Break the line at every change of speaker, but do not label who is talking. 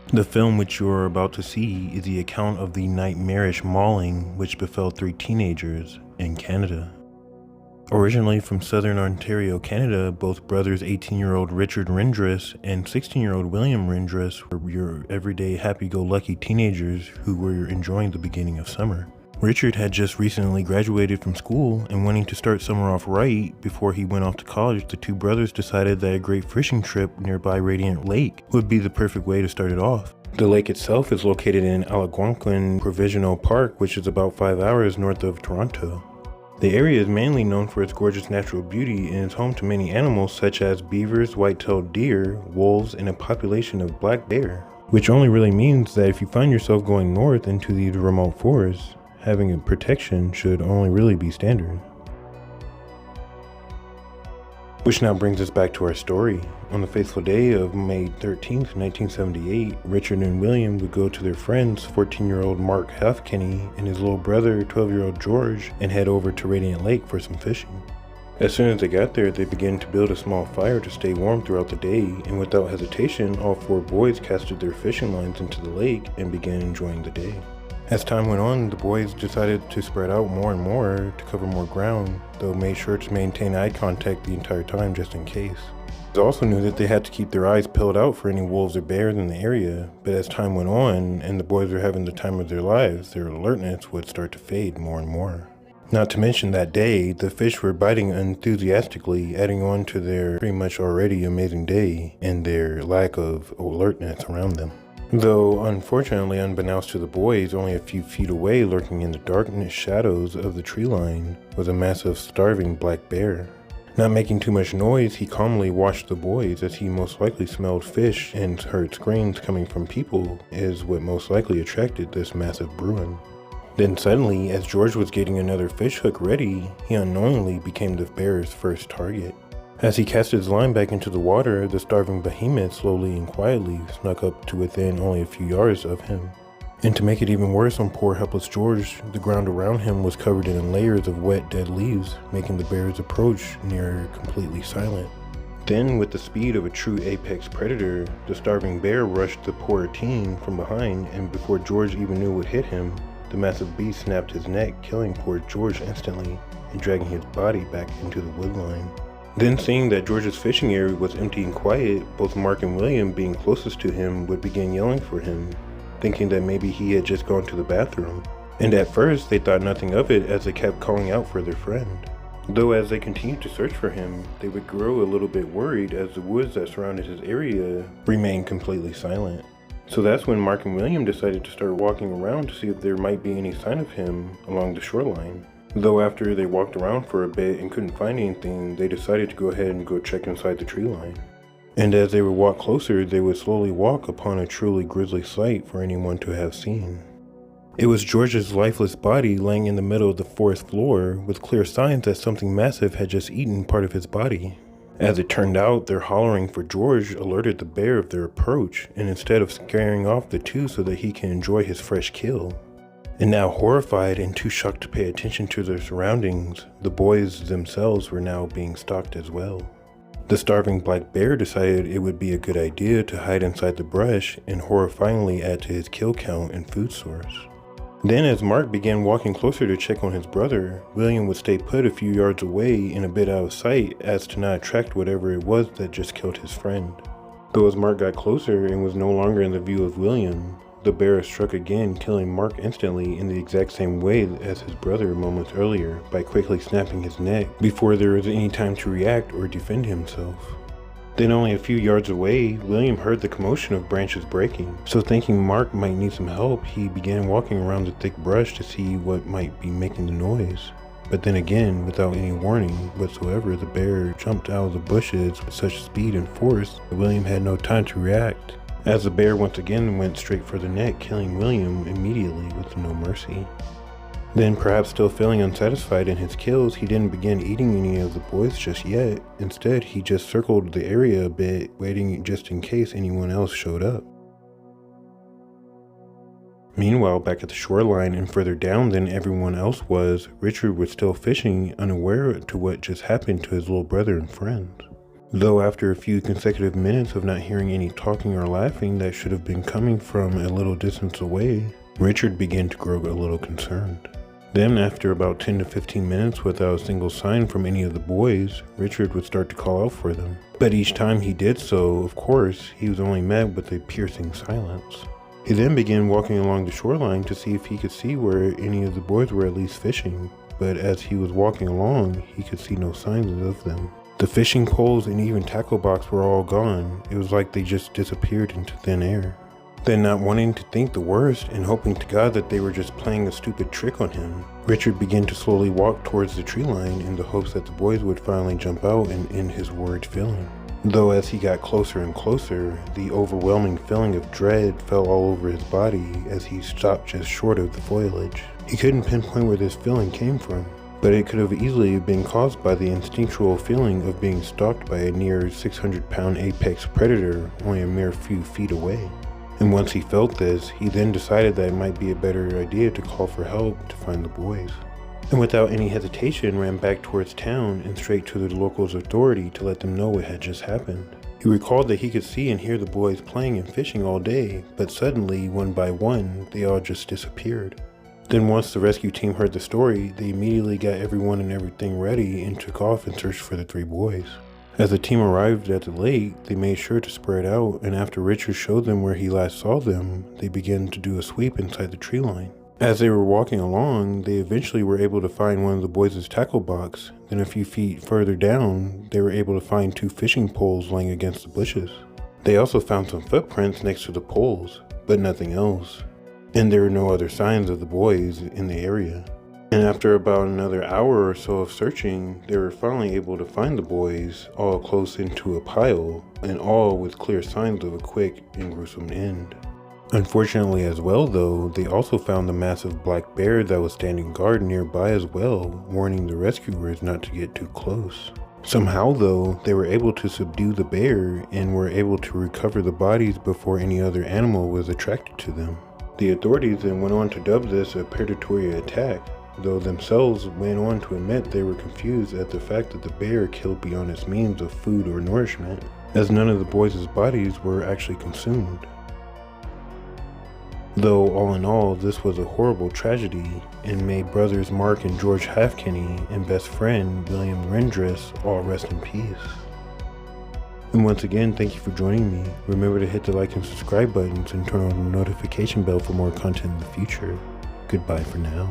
The film which you are about to see is the account of the nightmarish mauling which befell 3 teenagers in Canada. Originally from southern Ontario, Canada, both brothers 18-year-old Richard Rhindress and 16-year-old William Rhindress were your everyday happy-go-lucky teenagers who were enjoying the beginning of summer. Richard had just recently graduated from school, and wanting to start summer off right before he went off to college, the two brothers decided that a great fishing trip nearby Radiant Lake would be the perfect way to start it off. The lake itself is located in Algonquin Provincial Park, which is about 5 hours north of Toronto. The area is mainly known for its gorgeous natural beauty and is home to many animals such as beavers, white-tailed deer, wolves, and a population of black bear, which only really means that if you find yourself going north into these remote forests, having a protection should only really be standard. Which now brings us back to our story. On the fateful day of May 13th, 1978, Richard and William would go to their friends, 14-year-old Mark Halfkenny and his little brother, 12-year-old George, and head over to Radiant Lake for some fishing. As soon as they got there, they began to build a small fire to stay warm throughout the day, and without hesitation, all 4 boys casted their fishing lines into the lake and began enjoying the day. As time went on, the boys decided to spread out more and more to cover more ground, though made sure to maintain eye contact the entire time just in case. They also knew that they had to keep their eyes peeled out for any wolves or bears in the area, but as time went on and the boys were having the time of their lives, their alertness would start to fade more and more. Not to mention that day, the fish were biting enthusiastically, adding on to their pretty much already amazing day and their lack of alertness around them. Though, unfortunately, unbeknownst to the boys, only a few feet away, lurking in the darkness shadows of the tree line, was a massive starving black bear. Not making too much noise, he calmly watched the boys as he most likely smelled fish and heard screams coming from people is what most likely attracted this massive bruin. Then suddenly, as George was getting another fish hook ready, he unknowingly became the bear's first target. As he cast his line back into the water, the starving behemoth slowly and quietly snuck up to within only a few yards of him. And to make it even worse on poor helpless George, the ground around him was covered in layers of wet dead leaves, making the bear's approach near completely silent. Then, with the speed of a true apex predator, the starving bear rushed the poor teen from behind, and before George even knew what hit him, the massive beast snapped his neck, killing poor George instantly and dragging his body back into the woodline. Then, seeing that George's fishing area was empty and quiet, both Mark and William, being closest to him, would begin yelling for him, thinking that maybe he had just gone to the bathroom. And at first, they thought nothing of it as they kept calling out for their friend. Though as they continued to search for him, they would grow a little bit worried as the woods that surrounded his area remained completely silent. So that's when Mark and William decided to start walking around to see if there might be any sign of him along the shoreline. Though after they walked around for a bit and couldn't find anything, they decided to go ahead and go check inside the tree line. And as they would walk closer, they would slowly walk upon a truly grisly sight for anyone to have seen. It was George's lifeless body laying in the middle of the forest floor, with clear signs that something massive had just eaten part of his body. As it turned out, their hollering for George alerted the bear of their approach, and instead of scaring off the two so that he can enjoy his fresh kill. And now horrified and too shocked to pay attention to their surroundings, the boys themselves were now being stalked as well. The starving black bear decided it would be a good idea to hide inside the brush and horrifyingly add to his kill count and food source. Then as Mark began walking closer to check on his brother, William would stay put a few yards away and a bit out of sight as to not attract whatever it was that just killed his friend. Though as Mark got closer and was no longer in the view of William, the bear struck again, killing Mark instantly in the exact same way as his brother moments earlier by quickly snapping his neck before there was any time to react or defend himself. Then only a few yards away, William heard the commotion of branches breaking, so thinking Mark might need some help, he began walking around the thick brush to see what might be making the noise. But then again, without any warning whatsoever, the bear jumped out of the bushes with such speed and force that William had no time to react, as the bear once again went straight for the neck, killing William immediately with no mercy. Then, perhaps still feeling unsatisfied in his kills, he didn't begin eating any of the boys just yet. Instead, he just circled the area a bit, waiting just in case anyone else showed up. Meanwhile, back at the shoreline and further down than everyone else was, Richard was still fishing, unaware to what just happened to his little brother and friend. Though after a few consecutive minutes of not hearing any talking or laughing that should have been coming from a little distance away, Richard began to grow a little concerned. Then after about 10 to 15 minutes without a single sign from any of the boys, Richard would start to call out for them. But each time he did so, of course, he was only met with a piercing silence. He then began walking along the shoreline to see if he could see where any of the boys were at least fishing, but as he was walking along, he could see no signs of them. The fishing poles and even tackle box were all gone. It was like they just disappeared into thin air. Then, not wanting to think the worst and hoping to God that they were just playing a stupid trick on him, Richard began to slowly walk towards the tree line in the hopes that the boys would finally jump out and end his worried feeling. Though as he got closer and closer, the overwhelming feeling of dread fell all over his body as he stopped just short of the foliage. He couldn't pinpoint where this feeling came from, but it could have easily been caused by the instinctual feeling of being stalked by a near 600-pound apex predator only a mere few feet away. And once he felt this, he then decided that it might be a better idea to call for help to find the boys. And without any hesitation ran back towards town and straight to the locals' authority to let them know what had just happened. He recalled that he could see and hear the boys playing and fishing all day, but suddenly, one by one, they all just disappeared. Then once the rescue team heard the story, they immediately got everyone and everything ready and took off and searched for the 3 boys. As the team arrived at the lake, they made sure to spread out, and after Richard showed them where he last saw them, they began to do a sweep inside the tree line. As they were walking along, they eventually were able to find one of the boys' tackle box. Then a few feet further down, they were able to find 2 fishing poles laying against the bushes. They also found some footprints next to the poles, but nothing else. And there were no other signs of the boys in the area. And after about another hour or so of searching, they were finally able to find the boys all close into a pile, and all with clear signs of a quick and gruesome end. Unfortunately as well though, they also found the massive black bear that was standing guard nearby as well, warning the rescuers not to get too close. Somehow though, they were able to subdue the bear and were able to recover the bodies before any other animal was attracted to them. The authorities then went on to dub this a predatory attack, though themselves went on to admit they were confused at the fact that the bear killed beyond its means of food or nourishment, as none of the boys' bodies were actually consumed. Though all in all, this was a horrible tragedy, and may brothers Mark and George Halfkenny and best friend William Rhindress all rest in peace. And once again, thank you for joining me. Remember to hit the like and subscribe buttons and turn on the notification bell for more content in the future. Goodbye for now.